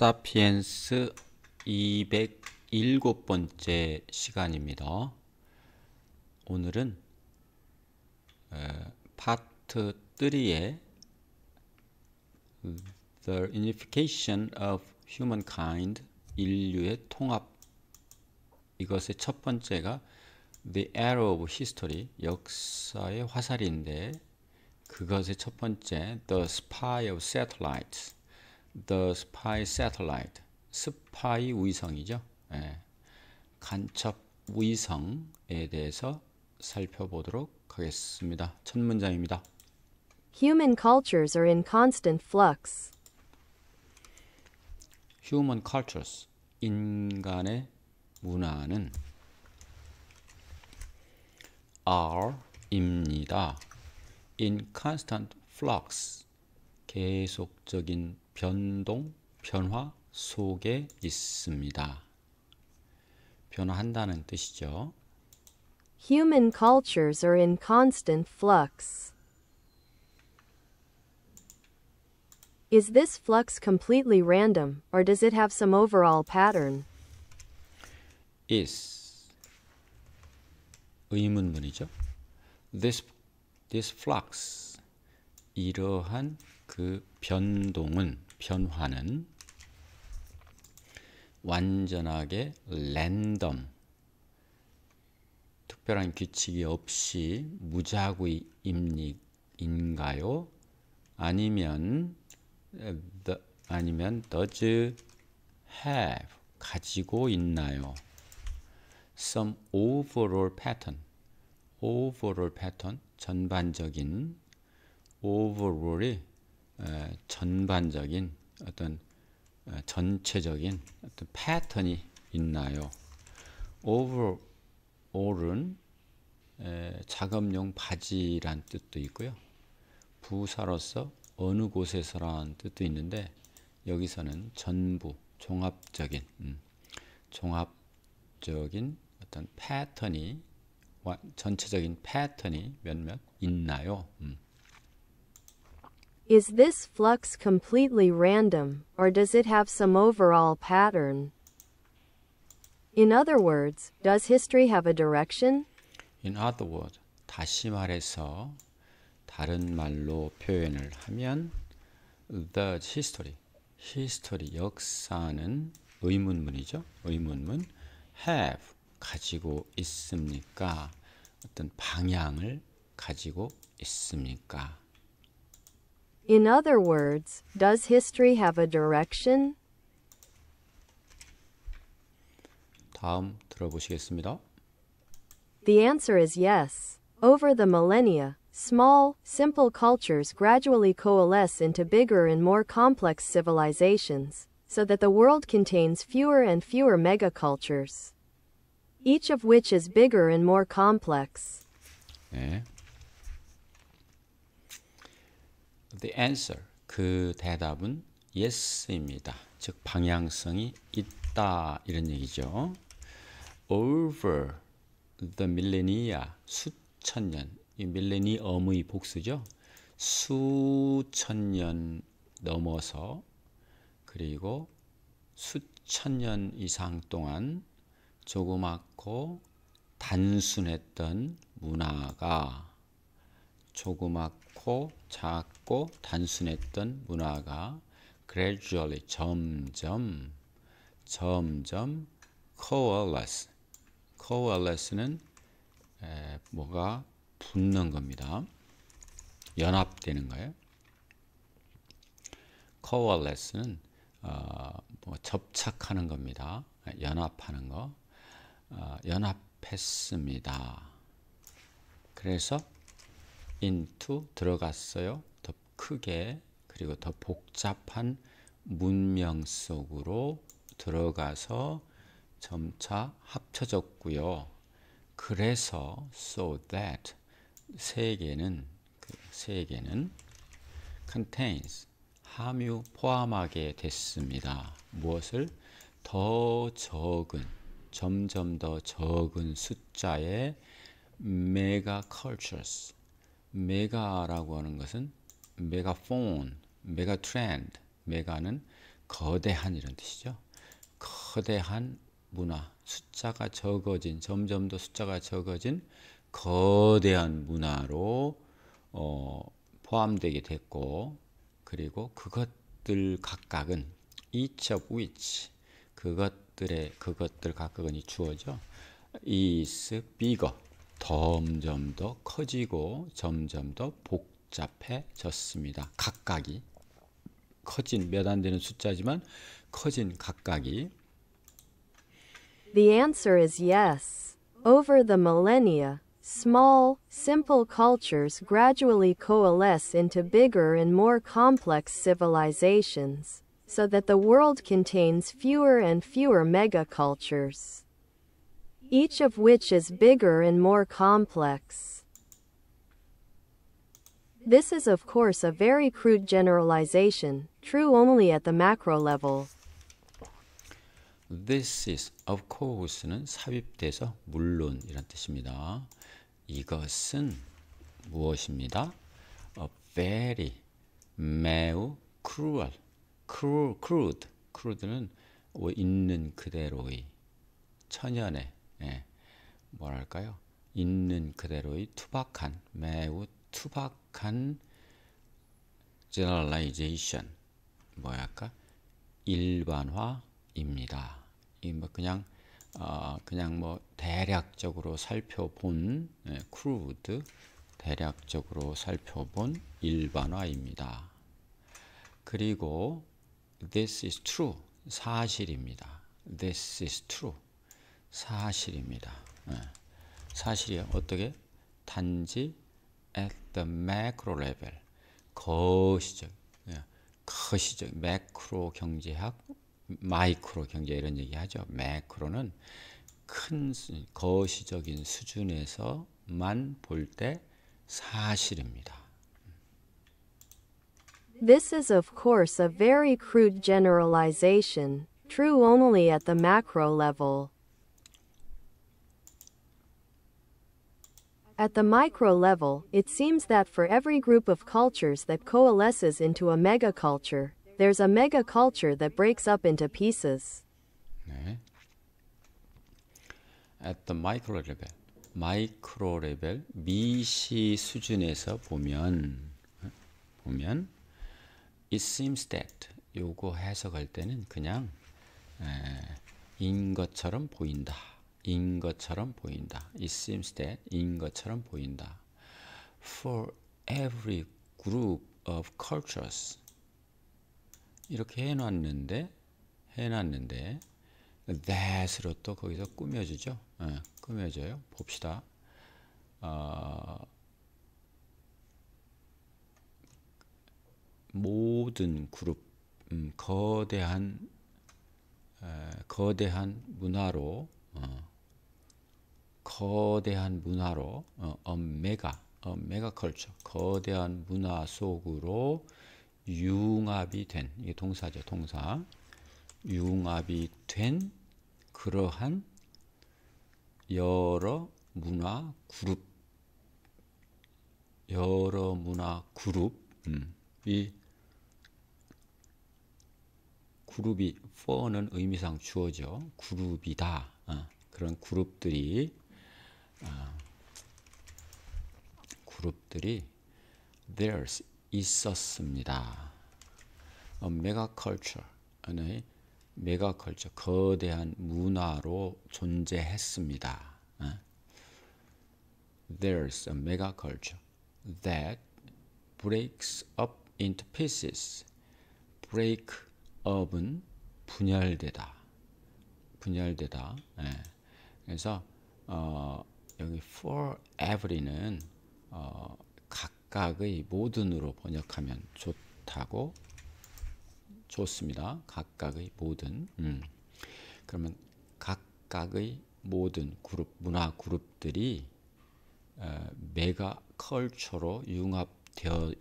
사피엔스 207번째 시간입니다. 오늘은 파트 3의 The Unification of Humankind, 인류의 통합, 이것의 첫 번째가 The Arrow of History, 역사의 화살인데 그것의 첫 번째 The Spy of Satellites, The Spy Satellite, 스파이 위성이죠. 간첩 위성에 대해서 살펴보도록 하겠습니다. 첫 문장입니다. Human cultures are in constant flux. Human cultures, 인간의 문화는 are, 입니다. In constant flux, 계속적인 변동, 변화 속에 있습니다. 변화한다는 뜻이죠. Human cultures are in constant flux. Is this flux completely random, or does it have some overall pattern? Is, 의문문이죠. This flux, 이러한 그 변동은, 변화는 완전하게 랜덤, 특별한 규칙이 없이 무작위인가요? 아니면 does have, 가지고 있나요? Some overall pattern, 전반적인, overall이 전반적인 어떤 전체적인 어떤 패턴이 있나요? overall은 작업용 바지란 뜻도 있고요. 부사로서 어느 곳에서라는 뜻도 있는데 여기서는 전부, 종합적인 어떤 패턴이, 전체적인 패턴이 몇몇 있나요? Is this flux completely random, or does it have some overall pattern? In other words, does history have a direction? In other words, 다시 말해서 다른 말로 표현을 하면 the history, 역사는 의문문이죠. 의문문 have, 가지고 있습니까? 어떤 방향을 가지고 있습니까? In other words, does history have a direction? 다음 들어보시겠습니다. The answer is yes. Over the millennia, small, simple cultures gradually coalesce into bigger and more complex civilizations, so that the world contains fewer and fewer megacultures, each of which is bigger and more complex. 네. The answer, 그 대답은 yes입니다. 즉 방향성이 있다, 이런 얘기죠. Over the millennia, 수천 년, 이 밀레니엄의 복수죠. 수천 년 넘어서 그리고 수천 년 이상 동안 조그맣고 단순했던 문화가, 조그맣고 작고 단순했던 문화가 gradually, 점점 coalesce는 뭐가 붙는 겁니다. 연합되는 거예요. coalesce는 뭐 접착하는 겁니다. 연합하는 거. 연합했습니다. 그래서 into, 들어갔어요. 더 크게, 그리고 더 복잡한 문명 속으로 들어가서 점차 합쳐졌고요. 그래서 so that, 세계는 contains, 함유, 포함하게 됐습니다. 무엇을? 더 적은, 점점 더 적은 숫자의 메가 cultures. 메가라고 하는 것은 메가폰, 메가 트렌드, 메가는 거대한 이런 뜻이죠. 거대한 문화, 숫자가 적어진, 점점 더 숫자가 적어진 거대한 문화로 포함되게 됐고, 그리고 그것들 각각은 each of which, 그것들 각각은 이 주어죠. is bigger, 점점 더 커지고 점점 더 복잡해졌습니다. 각각이 커진, 몇 안 되는 숫자지만 커진 각각이. The answer is yes. Over the millennia, small, simple cultures gradually coalesce into bigger and more complex civilizations, so that the world contains fewer and fewer megacultures, each of which is bigger and more complex. This is of course a very crude generalization, true only at the macro level. This is, of course는 삽입돼서 물론 이란 뜻입니다. 이것은 무엇입니다? A very, 매우 cruel, crude는 있는 그대로의, 천연의, 뭐랄까요? 있는 그대로의 투박한, 매우 투박한 generalization, 뭐랄까? 일반화입니다. 이 뭐 그냥 뭐 대략적으로 살펴본 crude, 대략적으로 살펴본 일반화입니다. 그리고 this is true, 사실입니다. This is true, 사실입니다. 사실이요. 어떻게? 단지 at the macro level, 거시적, 매크로 경제학, 마이크로 경제 이런 얘기하죠. 매크로는 큰 거시적인 수준에서만 볼 때 사실입니다. This is of course a very crude generalization, true only at the macro level. At the micro level, it seems that for every group of cultures that coalesces into a megaculture, there's a megaculture that breaks up into pieces. 네. At the micro level, 마이크로 레벨, 미시 수준에서 보면 it seems that, 요거 해석할 때는 그냥 인 것처럼 보인다. 인 것처럼 보인다. It seems that, 인 것처럼 보인다. For every group of cultures, 이렇게 해놨는데 that으로 또 거기서 꾸며주죠. 꾸며져요. 봅시다. 모든 그룹, 거대한 문화로, 메가컬처, 거대한 문화 속으로 융합이 된, 이게 동사죠, 동사. 융합이 된 그러한 여러 문화 그룹이, 그룹이 for는 의미상 주어죠. 그룹이다. 그런 그룹들이 there's 있었습니다. 메가컬처는 메가컬처, 거대한 문화로 존재했습니다. There's a megaculture that breaks up into pieces. break up은 분열되다. 그래서 여기 for every는 각각의 모든으로 번역하면 좋습니다. 각각의 모든. 그러면 각각의 모든 그룹, 문화 그룹들이 메가 컬처로 융합되어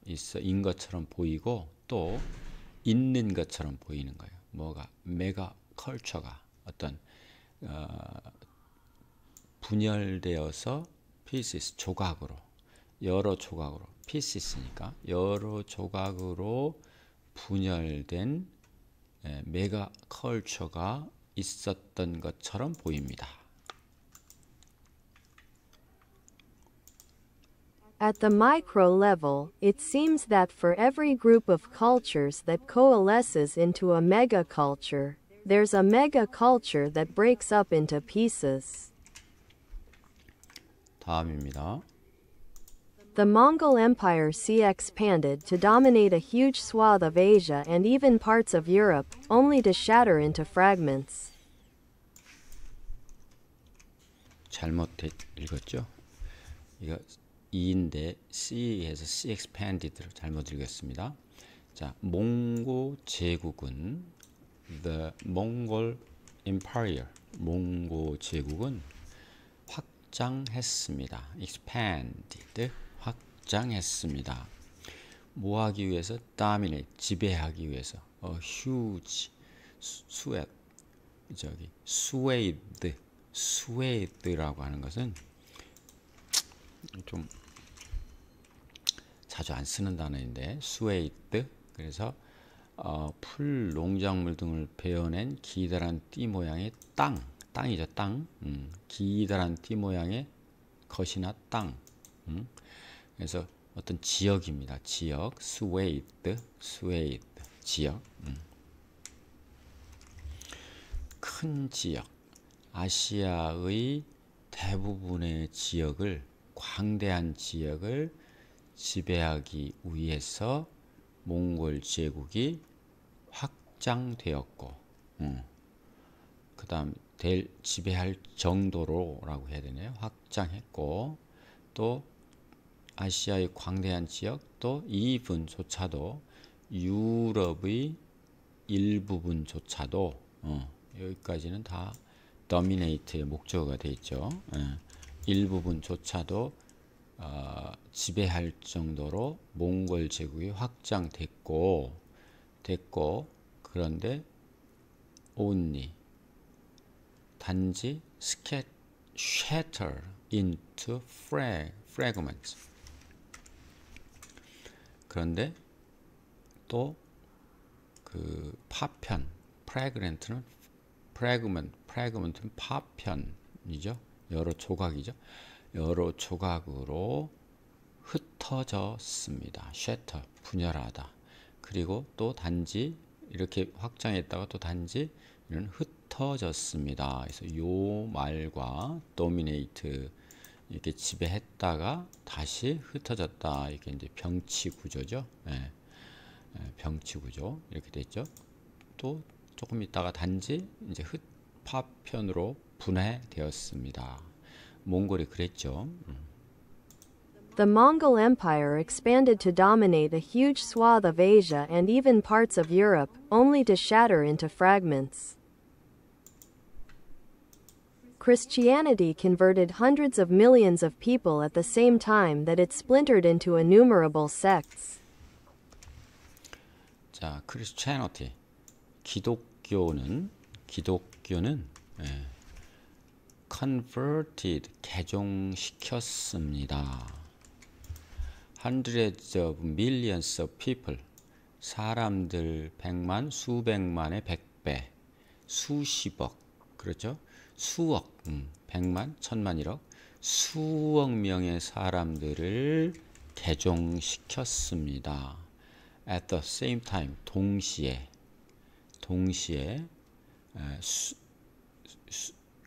있어인 것처럼 보이고 또 있는 것처럼 보이는 거예요. 뭐가? 메가 컬처가 어떤 분열되어서 pieces, 조각으로, 여러 조각으로, pieces니까 여러 조각으로 분열된 메가 컬처가 있었던 것처럼 보입니다. At the micro level, it seems that for every group of cultures that coalesces into a megaculture, there's a megaculture that breaks up into pieces. 다음입니다. The Mongol Empire expanded to dominate a huge swath of Asia and even parts of Europe, only to shatter into fragments. 잘못 읽었죠? 이거 E인데 C에서 C expanded로 잘못 읽었습니다. 자, 몽고 제국은 The Mongol Empire, 몽고 제국은 확장했습니다. expanded, 확장했습니다. 뭐 하기 위해서? dominate, 지배하기 위해서. huge, swayed라고 하는 것은 좀 자주 안 쓰는 단어인데 swayed, 그래서 풀, 농작물 등을 베어낸 기다란 띠 모양의 땅이죠, 땅. 기다란 띠 모양의 것이나 땅. 그래서 어떤 지역입니다. 지역, swayed, 지역. 큰 지역, 아시아의 대부분의 지역을, 광대한 지역을 지배하기 위해서 몽골 제국이 확장되었고, 그 다음 지배할 정도로라고 해야 되네요. 확장했고, 또 아시아의 광대한 지역, 또 이 부분조차도 유럽의 일부분조차도 여기까지는 다 dominate의 목적어가 되어 있죠. 일부분조차도 지배할 정도로 몽골 제국이 확장됐고, 그런데 only, 단지 shatter into fragments. 그런데 또 그 파편, fragment는 파편이죠. 여러 조각이죠. 여러 조각으로 흩어졌습니다. shatter, 분열하다. 그리고 또 단지 이렇게 확장했다가 또 단지 이런 흩어졌습니다. 그래서 요 말과 dominate, 이렇게 지배했다가 다시 흩어졌다. 이게 이제 병치 구조죠. 병치 구조 이렇게 됐죠. 또 조금 있다가 단지 이제 파편으로 분해되었습니다. 몽골이 그랬죠. The Mongol Empire expanded to dominate a huge swath of Asia and even parts of Europe, only to shatter into fragments. Christianity converted hundreds of millions of people at the same time that it splintered into innumerable sects. 자, Christianity, 기독교는 converted, 개종시켰습니다. Hundreds of millions of people, 사람들 백만, 수백만의 백배, 수십억, 그렇죠? 수억, 백만, 천만, 일억, 수억 명의 사람들을 개종시켰습니다. At the same time, 동시에,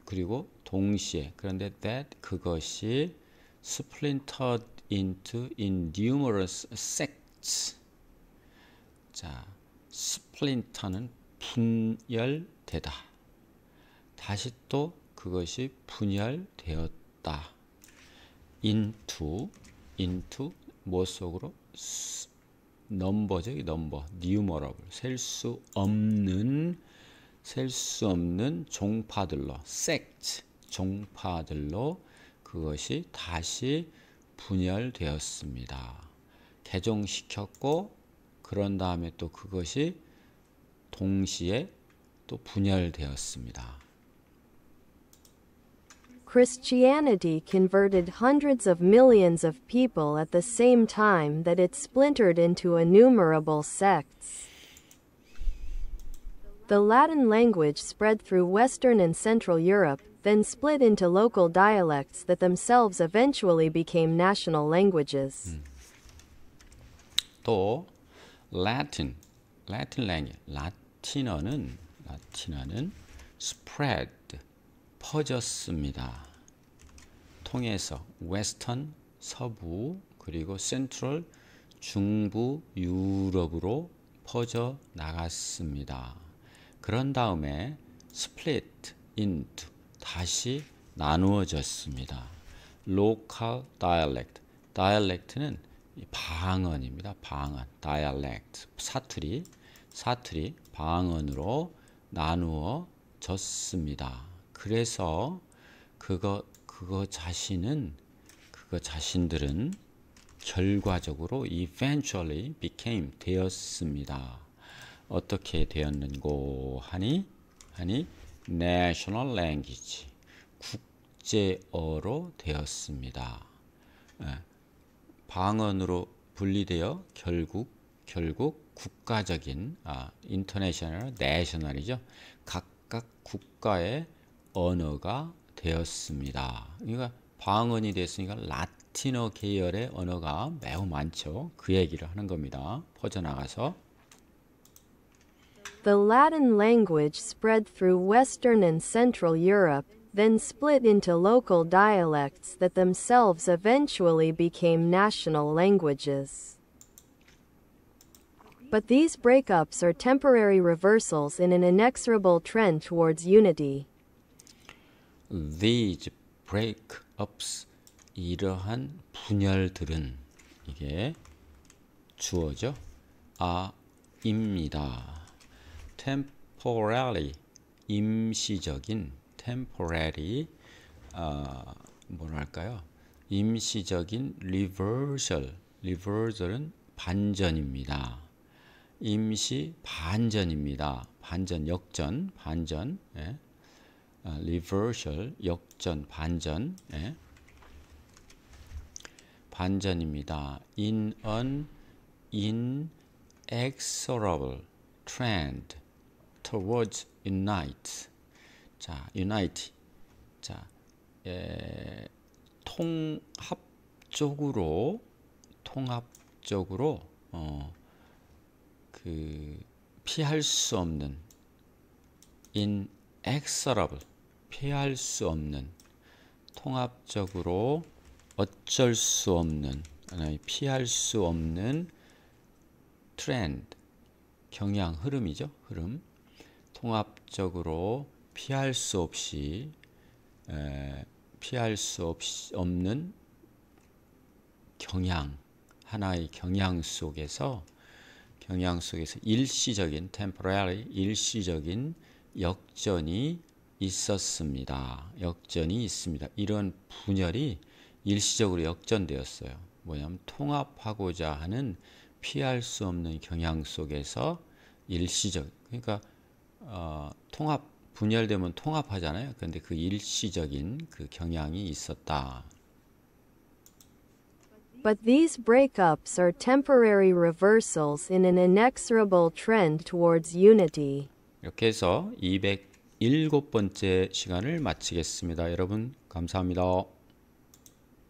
그리고 동시에, 그런데 that, 그것이 splintered into innumerous sects. 자, splinter는 분열되다. 다시 또 그것이 분열되었다. into 뭐 속으로? 넘버죠, 넘버, numerable, 셀 수 없는 종파들로, sect, 종파들로 그것이 다시 분열되었습니다. 개종시켰고, 그런 다음에 또 그것이 동시에 또 분열되었습니다. Christianity converted hundreds of millions of people at the same time that it splintered into innumerable sects. The Latin language spread through Western and Central Europe, then split into local dialects that themselves eventually became national languages. 또 Latin language, 라틴어는 spread, 퍼졌습니다. 통해서 Western, 서부, 그리고 Central, 중부 유럽으로 퍼져 나갔습니다. 그런 다음에 split into, 다시 나누어졌습니다. Local dialect, dialect는 방언입니다. 방언, dialect, 사투리 방언으로 나누어졌습니다. 그래서 그거 자신들은 결과적으로 eventually became 되었습니다. 어떻게 되었는고 하니 national language, 국제어로 되었습니다. 방언으로 분리되어 결국 국가적인 international, national이죠. 각각 국가의 언어가 되었습니다. 그러니까 방언이 됐으니까 라틴어 계열의 언어가 매우 많죠. 그 얘기를 하는 겁니다. 퍼져나가서 The Latin language spread through Western and Central Europe, then split into local dialects that themselves eventually became national languages. But these breakups are temporary reversals in an inexorable trend towards unity. These breakups, 이러한 분열들은, 이게 주어죠. 입니다. temporary, 임시적인, temporary, 뭐랄까요? 임시적인 reversal은 반전입니다. 임시 반전입니다. 반전, 역전, 반전, reversal, 역전, 반전, 반전입니다. In an inexorable trend towards unite. 자, unite. 자, 통합적으로 피할 수 없는 inexorable, 피할 수 없는, 통합적으로 어쩔 수 없는, 피할 수 없는 트렌드, 경향, 흐름이죠. 흐름. 통합적으로 피할 수 없는 경향, 하나의 경향 속에서 일시적인 temporary, 일시적인 역전이 있었습니다. 역전이 있습니다. 이런 분열이 일시적으로 역전되었어요. 뭐냐면 통합하고자 하는 피할 수 없는 경향 속에서 일시적, 그러니까 분열되면 통합하잖아요. 그런데 그 일시적인 그 경향이 있었다. But these breakups are temporary reversals in an inexorable trend towards unity. 이렇게 해서 207번째 시간을 마치겠습니다. 여러분 감사합니다.